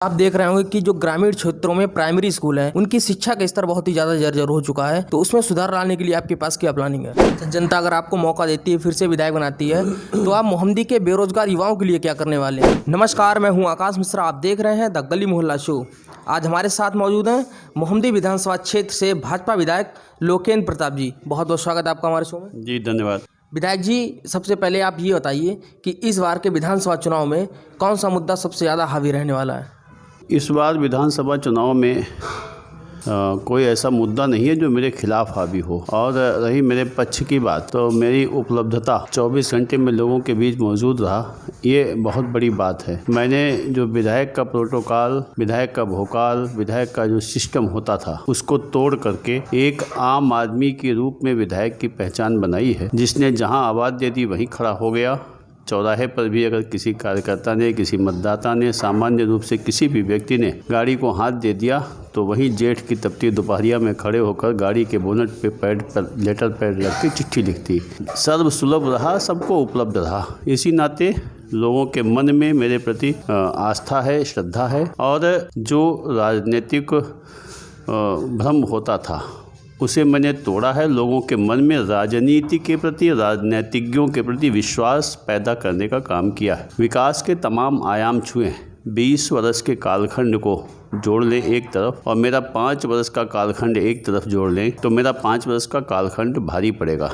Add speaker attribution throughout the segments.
Speaker 1: आप देख रहे होंगे कि जो ग्रामीण क्षेत्रों में प्राइमरी स्कूल है उनकी शिक्षा का स्तर बहुत ही ज्यादा जर्जर हो चुका है। तो उसमें सुधार लाने के लिए आपके पास क्या प्लानिंग है? जनता अगर आपको मौका देती है, फिर से विधायक बनाती है, तो आप मोहम्मदी के बेरोजगार युवाओं के लिए क्या करने वाले हैं? नमस्कार, मैं हूं आकाश मिश्रा, आप देख रहे हैं द गली मोहल्ला शो। आज हमारे साथ मौजूद हैं मोहम्मदी विधानसभा क्षेत्र से भाजपा विधायक लोकेन्द्र प्रताप जी। बहुत बहुत स्वागत है आपका हमारे शो में।
Speaker 2: जी धन्यवाद।
Speaker 1: विधायक जी, सबसे पहले आप ये बताइए कि इस बार के विधानसभा चुनाव में कौन सा मुद्दा सबसे ज़्यादा हावी रहने वाला है?
Speaker 2: इस बार विधानसभा चुनाव में कोई ऐसा मुद्दा नहीं है जो मेरे खिलाफ हावी हो। और रही मेरे पक्ष की बात, तो मेरी उपलब्धता 24 घंटे में लोगों के बीच मौजूद रहा, ये बहुत बड़ी बात है। मैंने जो विधायक का प्रोटोकॉल, विधायक का भोकाल, विधायक का जो सिस्टम होता था, उसको तोड़ करके एक आम आदमी के रूप में विधायक की पहचान बनाई है, जिसने जहां आवाज़ दे दी वहीं खड़ा हो गया। चौराहे पर भी अगर किसी कार्यकर्ता ने, किसी मतदाता ने, सामान्य रूप से किसी भी व्यक्ति ने गाड़ी को हाथ दे दिया, तो वहीं जेठ की तपती दोपहरिया में खड़े होकर गाड़ी के बोनट पे पैड पर लेटर पैड रख के चिट्ठी लिखती। सर्वसुलभ रहा, सबको उपलब्ध रहा। इसी नाते लोगों के मन में मेरे प्रति आस्था है, श्रद्धा है। और जो राजनीतिक भ्रम होता था उसे मैंने तोड़ा है। लोगों के मन में राजनीति के प्रति, राजनीतिज्ञों के प्रति विश्वास पैदा करने का काम किया है। विकास के तमाम आयाम छुए। 20 वर्ष के कालखंड को जोड़ लें एक तरफ, और मेरा 5 वर्ष का कालखंड एक तरफ जोड़ लें, तो मेरा 5 वर्ष का कालखंड भारी पड़ेगा।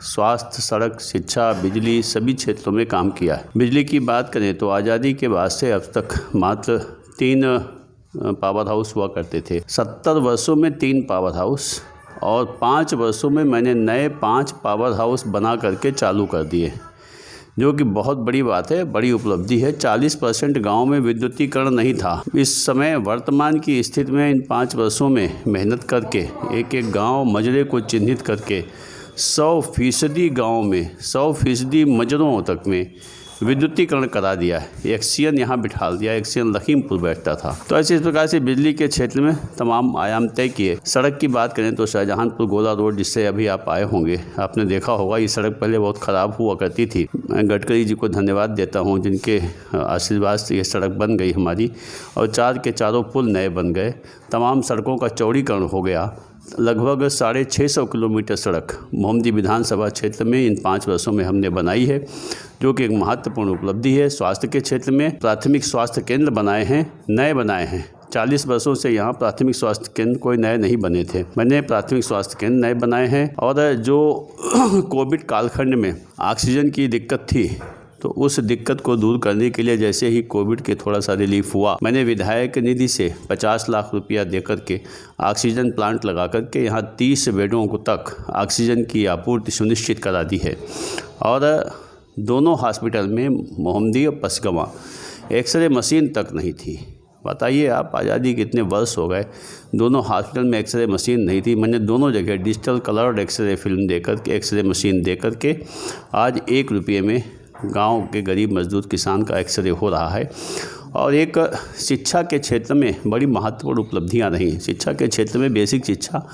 Speaker 2: स्वास्थ्य, सड़क, शिक्षा, बिजली, सभी क्षेत्रों में काम किया है। बिजली की बात करें तो आज़ादी के बाद से अब तक मात्र 3 पावर हाउस हुआ करते थे। 70 वर्षों में 3 पावर हाउस, और 5 वर्षों में मैंने नए 5 पावर हाउस बना करके चालू कर दिए, जो कि बहुत बड़ी बात है, बड़ी उपलब्धि है। 40% गाँव में विद्युतीकरण नहीं था। इस समय वर्तमान की स्थिति में इन 5 वर्षों में मेहनत करके एक एक गांव मजरे को चिन्हित करके 100% गाँव में, 100% मजरों तक में विद्युतीकरण करा दिया है। एक्सियन यहाँ बिठा दिया, एक्सियन लखीमपुर बैठता था। तो ऐसे इस प्रकार से बिजली के क्षेत्र में तमाम आयाम तय किए। सड़क की बात करें तो शाहजहांपुर गोला रोड, जिससे अभी आप आए होंगे, आपने देखा होगा ये सड़क पहले बहुत ख़राब हुआ करती थी। मैं गडकरी जी को धन्यवाद देता हूँ, जिनके आशीर्वाद से ये सड़क बन गई हमारी, और 4 के चारों पुल नए बन गए। तमाम सड़कों का चौड़ीकरण हो गया। लगभग 650 किलोमीटर सड़क मोहम्मदी विधानसभा क्षेत्र में इन 5 वर्षों में हमने बनाई है, जो कि एक महत्वपूर्ण उपलब्धि है। स्वास्थ्य के क्षेत्र में प्राथमिक स्वास्थ्य केंद्र बनाए हैं, नए बनाए हैं। 40 वर्षों से यहाँ प्राथमिक स्वास्थ्य केंद्र कोई नए नहीं बने थे। मैंने प्राथमिक स्वास्थ्य केंद्र नए बनाए हैं। और जो कोविड कालखंड में ऑक्सीजन की दिक्कत थी, तो उस दिक्कत को दूर करने के लिए जैसे ही कोविड के थोड़ा सा रिलीफ हुआ, मैंने विधायक निधि से 50 लाख रुपया दे करके ऑक्सीजन प्लांट लगा करके यहाँ 30 बेडों को तक ऑक्सीजन की आपूर्ति सुनिश्चित करा दी है। और दोनों हॉस्पिटल में, मोहम्मदी और पसगवां, एक्सरे मशीन तक नहीं थी। बताइए आप, आज़ादी के इतने वर्ष हो गए, दोनों हॉस्पिटल में एक्सरे मशीन नहीं थी। मैंने दोनों जगह डिजिटल कलर्ड एक्सरे फिल्म दे करके, एक्सरे मशीन दे करके आज 1 रुपये में गांव के गरीब मजदूर किसान का एक्सरे हो रहा है। और एक शिक्षा के क्षेत्र में बड़ी महत्वपूर्ण उपलब्धियां रही। शिक्षा के क्षेत्र में बेसिक शिक्षा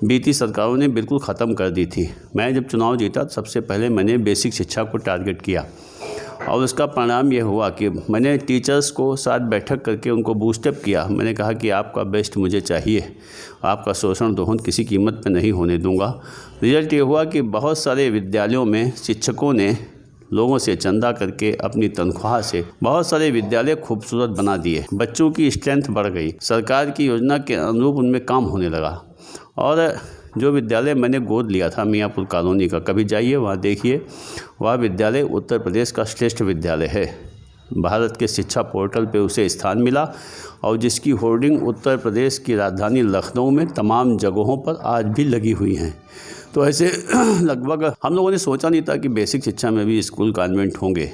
Speaker 2: बीती सरकारों ने बिल्कुल ख़त्म कर दी थी। मैं जब चुनाव जीता, सबसे पहले मैंने बेसिक शिक्षा को टारगेट किया, और उसका परिणाम यह हुआ कि मैंने टीचर्स को साथ बैठक करके उनको बूस्टअप किया। मैंने कहा कि आपका बेस्ट मुझे चाहिए, आपका शोषण दोहन किसी कीमत पर नहीं होने दूंगा। रिजल्ट ये हुआ कि बहुत सारे विद्यालयों में शिक्षकों ने लोगों से चंदा करके अपनी तनख्वाह से बहुत सारे विद्यालय खूबसूरत बना दिए। बच्चों की स्ट्रेंथ बढ़ गई, सरकार की योजना के अनुरूप उनमें काम होने लगा। और जो विद्यालय मैंने गोद लिया था मियाँपुर कॉलोनी का, कभी जाइए वहाँ देखिए, वह विद्यालय उत्तर प्रदेश का श्रेष्ठ विद्यालय है। भारत के शिक्षा पोर्टल पे उसे स्थान मिला, और जिसकी होर्डिंग उत्तर प्रदेश की राजधानी लखनऊ में तमाम जगहों पर आज भी लगी हुई हैं। तो ऐसे लगभग हम लोगों ने सोचा नहीं था कि बेसिक शिक्षा में भी स्कूल कॉन्वेंट होंगे।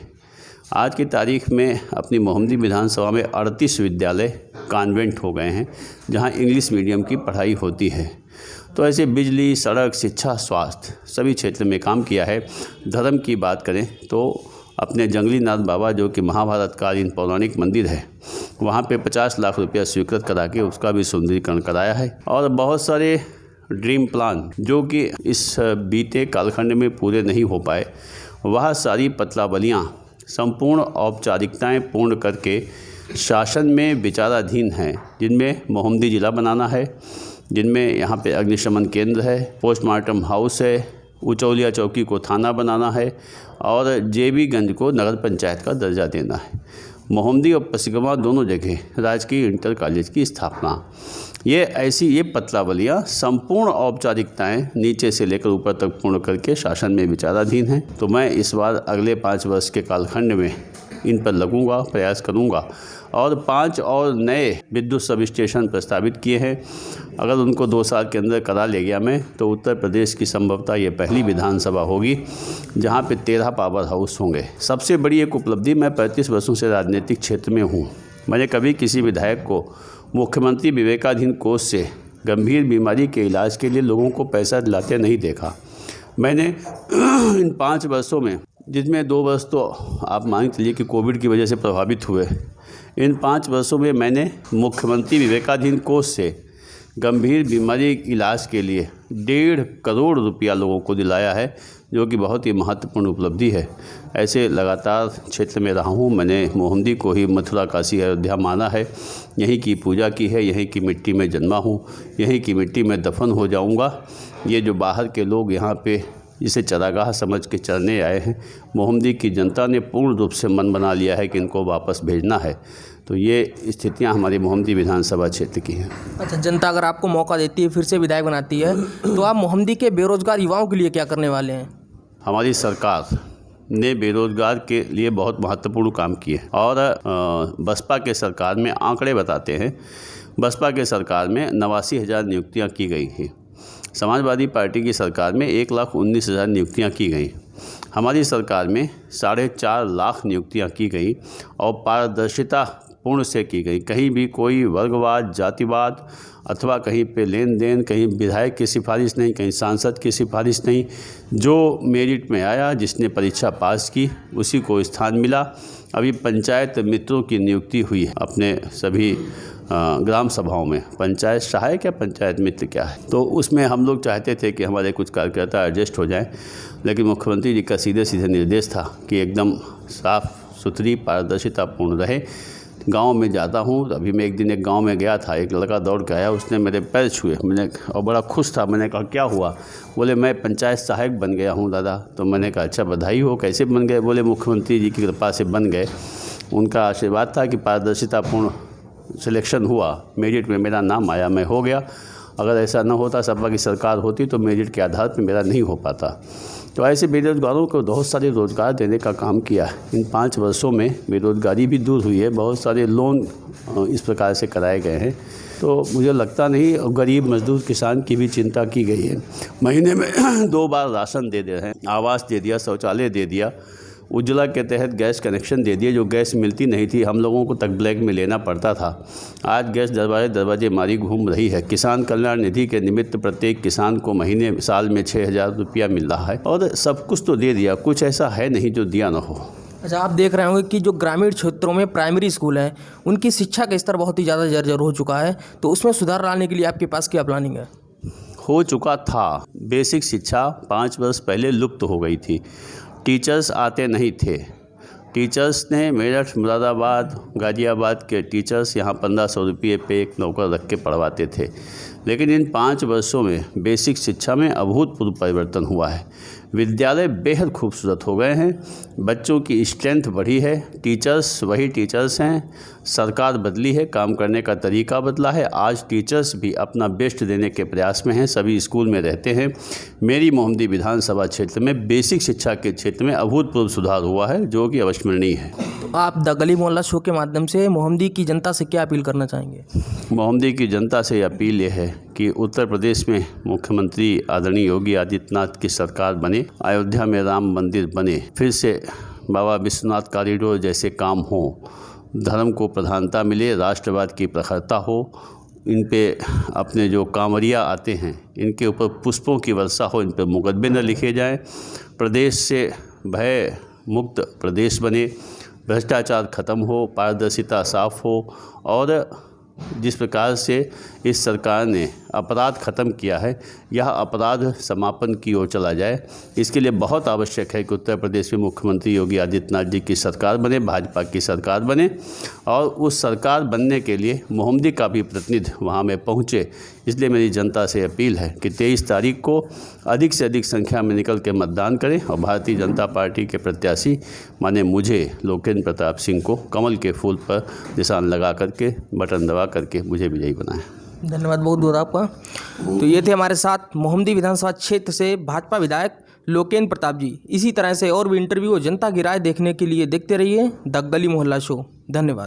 Speaker 2: आज की तारीख में अपनी मोहम्मदी विधानसभा में 38 विद्यालय कॉन्वेंट हो गए हैं, जहां इंग्लिश मीडियम की पढ़ाई होती है। तो ऐसे बिजली, सड़क, शिक्षा, स्वास्थ्य सभी क्षेत्र में काम किया है। धर्म की बात करें तो अपने जंगली नाथ बाबा, जो कि महाभारत कालीन पौराणिक मंदिर है, वहाँ पे 50 लाख रुपया स्वीकृत करा के उसका भी सुंदरीकरण कराया है। और बहुत सारे ड्रीम प्लान जो कि इस बीते कालखंड में पूरे नहीं हो पाए, वह सारी पतलावलियाँ, संपूर्ण औपचारिकताएं पूर्ण करके शासन में विचाराधीन हैं, जिनमें मोहम्मदी ज़िला बनाना है, जिनमें यहाँ पे अग्निशमन केंद्र है, पोस्टमार्टम हाउस है, उचौलिया चौकी को थाना बनाना है और जेबीगंज को नगर पंचायत का दर्जा देना है। मोहम्मदी और पसिगमा दोनों जगह राजकीय इंटर कॉलेज की स्थापना। ये पत्रावलियाँ संपूर्ण औपचारिकताएं नीचे से लेकर ऊपर तक पूर्ण करके शासन में विचाराधीन हैं। तो मैं इस बार अगले 5 वर्ष के कालखंड में इन पर लगूंगा, प्रयास करूंगा और 5 और नए विद्युत सब स्टेशन प्रस्तावित किए हैं। अगर उनको 2 साल के अंदर करा ले गया मैं, तो उत्तर प्रदेश की संभवतः ये पहली विधानसभा होगी जहां पे 13 पावर हाउस होंगे। सबसे बड़ी एक उपलब्धि, मैं 35 वर्षों से राजनीतिक क्षेत्र में हूँ। मैंने कभी किसी विधायक को मुख्यमंत्री विवेकाधीन कोष से गंभीर बीमारी के इलाज के लिए लोगों को पैसा दिलाते नहीं देखा। मैंने इन 5 वर्षों में, जिसमें 2 वर्ष तो आप मान चलिए कि कोविड की वजह से प्रभावित हुए, इन 5 वर्षों में मैंने मुख्यमंत्री विवेकाधीन कोष से गंभीर बीमारी इलाज के लिए 1.5 करोड़ रुपया लोगों को दिलाया है, जो कि बहुत ही महत्वपूर्ण उपलब्धि है। ऐसे लगातार क्षेत्र में रहा हूँ। मैंने मोहम्मदी को ही मथुरा, काशी, अयोध्या माना है। यहीं की पूजा की है, यहीं की मिट्टी में जन्मा हूँ, यहीं की मिट्टी में दफन हो जाऊँगा। ये जो बाहर के लोग यहाँ पे जिसे चरागाह समझ के चरने आए हैं, मोहम्मदी की जनता ने पूर्ण रूप से मन बना लिया है कि इनको वापस भेजना है। तो ये स्थितियां हमारी मोहम्मदी विधानसभा क्षेत्र की हैं।
Speaker 1: अच्छा, जनता अगर आपको मौका देती है, फिर से विधायक बनाती है, तो आप मोहम्मदी के बेरोजगार युवाओं के लिए क्या करने वाले हैं?
Speaker 2: हमारी सरकार ने बेरोजगार के लिए बहुत महत्वपूर्ण काम किए और बसपा के सरकार में आंकड़े बताते हैं, बसपा के सरकार में 89,000 नियुक्तियाँ की गई थी। समाजवादी पार्टी की सरकार में 1,19,000 नियुक्तियाँ की गई। हमारी सरकार में 4.5 लाख नियुक्तियाँ की गई और पारदर्शिता पूर्ण से की गई। कहीं भी कोई वर्गवाद, जातिवाद अथवा कहीं पे लेन देन, कहीं विधायक की सिफारिश नहीं, कहीं सांसद की सिफारिश नहीं। जो मेरिट में आया, जिसने परीक्षा पास की, उसी को स्थान मिला। अभी पंचायत मित्रों की नियुक्ति हुई है अपने सभी ग्राम सभाओं में। पंचायत सहायक या पंचायत मित्र क्या है, तो उसमें हम लोग चाहते थे कि हमारे कुछ कार्यकर्ता एडजस्ट हो जाएं, लेकिन मुख्यमंत्री जी का सीधे सीधे निर्देश था कि एकदम साफ़ सुथरी पारदर्शिता पूर्ण रहे। गांव में जाता हूं, अभी मैं एक दिन एक गांव में गया था, एक लड़का दौड़ के आया, उसने मेरे पैर छुए, मैंने और बड़ा खुश था। मैंने कहा क्या हुआ? बोले मैं पंचायत सहायक बन गया हूं दादा। तो मैंने कहा अच्छा बधाई हो, कैसे बन गए? बोले मुख्यमंत्री जी की कृपा से बन गए। उनका आशीर्वाद था कि पारदर्शितापूर्ण सिलेक्शन हुआ, मेरिट में मेरा नाम आया, मैं हो गया। अगर ऐसा न होता, सपा की सरकार होती, तो मेरिट के आधार पर मेरा नहीं हो पाता। तो ऐसे बेरोजगारों को बहुत सारे रोज़गार देने का काम किया। इन 5 वर्षों में बेरोजगारी भी दूर हुई है, बहुत सारे लोन इस प्रकार से कराए गए हैं। तो मुझे लगता नहीं, गरीब मजदूर किसान की भी चिंता की गई है। महीने में 2 बार राशन दे रहे हैं, आवास दे दिया, शौचालय दे दिया, उज्ज्वला के तहत गैस कनेक्शन दे दिए। जो गैस मिलती नहीं थी, हम लोगों को तक ब्लैक में लेना पड़ता था, आज गैस दरवाजे मारी घूम रही है। किसान कल्याण निधि के निमित्त प्रत्येक किसान को महीने साल में 6,000 रुपया मिल रहा है और सब कुछ तो दे दिया, कुछ ऐसा है नहीं जो दिया ना हो।
Speaker 1: अच्छा, आप देख रहे होंगे कि जो ग्रामीण क्षेत्रों में प्राइमरी स्कूल हैं, उनकी शिक्षा का स्तर बहुत ही ज़्यादा जर्जर हो चुका है। तो उसमें सुधार लाने के लिए आपके पास क्या प्लानिंग है?
Speaker 2: हो चुका था। बेसिक शिक्षा 5 वर्ष पहले लुप्त हो गई थी। टीचर्स आते नहीं थे। टीचर्स ने मेरठ, मुरादाबाद, गाजियाबाद के टीचर्स यहाँ 1500 रुपये पे एक नौकर रख के पढ़वाते थे। लेकिन इन 5 वर्षों में बेसिक शिक्षा में अभूतपूर्व परिवर्तन हुआ है। विद्यालय बेहद खूबसूरत हो गए हैं, बच्चों की स्ट्रेंथ बढ़ी है, टीचर्स वही टीचर्स हैं, सरकार बदली है, काम करने का तरीका बदला है। आज टीचर्स भी अपना बेस्ट देने के प्रयास में हैं, सभी स्कूल में रहते हैं। मेरी मोहम्मदी विधानसभा क्षेत्र में बेसिक शिक्षा के क्षेत्र में अभूतपूर्व सुधार हुआ है, जो कि अविस्मरणीय है।
Speaker 1: तो आप द गली मोहल्ला शो के माध्यम से मोहम्मदी की जनता से क्या अपील करना चाहेंगे?
Speaker 2: मोहम्मदी की जनता से अपील ये है कि उत्तर प्रदेश में मुख्यमंत्री आदरणीय योगी आदित्यनाथ की सरकार बने, अयोध्या में राम मंदिर बने, फिर से बाबा विश्वनाथ कॉरिडोर जैसे काम हो, धर्म को प्रधानता मिले, राष्ट्रवाद की प्रखरता हो, इन पे अपने जो कांवरिया आते हैं इनके ऊपर पुष्पों की वर्षा हो, इन पर मुकदमे न लिखे जाएं, प्रदेश से भय मुक्त प्रदेश बने, भ्रष्टाचार खत्म हो, पारदर्शिता साफ हो और जिस प्रकार से इस सरकार ने अपराध ख़त्म किया है, यह अपराध समापन की ओर चला जाए। इसके लिए बहुत आवश्यक है कि उत्तर प्रदेश में मुख्यमंत्री योगी आदित्यनाथ जी की सरकार बने, भाजपा की सरकार बने, और उस सरकार बनने के लिए मोहम्मदी का भी प्रतिनिधि वहाँ में पहुँचे। इसलिए मेरी जनता से अपील है कि 23 तारीख को अधिक से अधिक संख्या में निकल के मतदान करें और भारतीय जनता पार्टी के प्रत्याशी माने मुझे लोकेंद्र प्रताप सिंह को कमल के फूल पर निशान लगा करके, बटन दबा करके मुझे विजयी बनाएं।
Speaker 1: धन्यवाद बहुत बहुत आपका। तो ये थे हमारे साथ मोहम्मदी विधानसभा क्षेत्र से भाजपा विधायक लोकेंद्र प्रताप जी। इसी तरह से और भी इंटरव्यू और जनता की राय देखने के लिए देखते रहिए द गली मोहल्ला शो। धन्यवाद।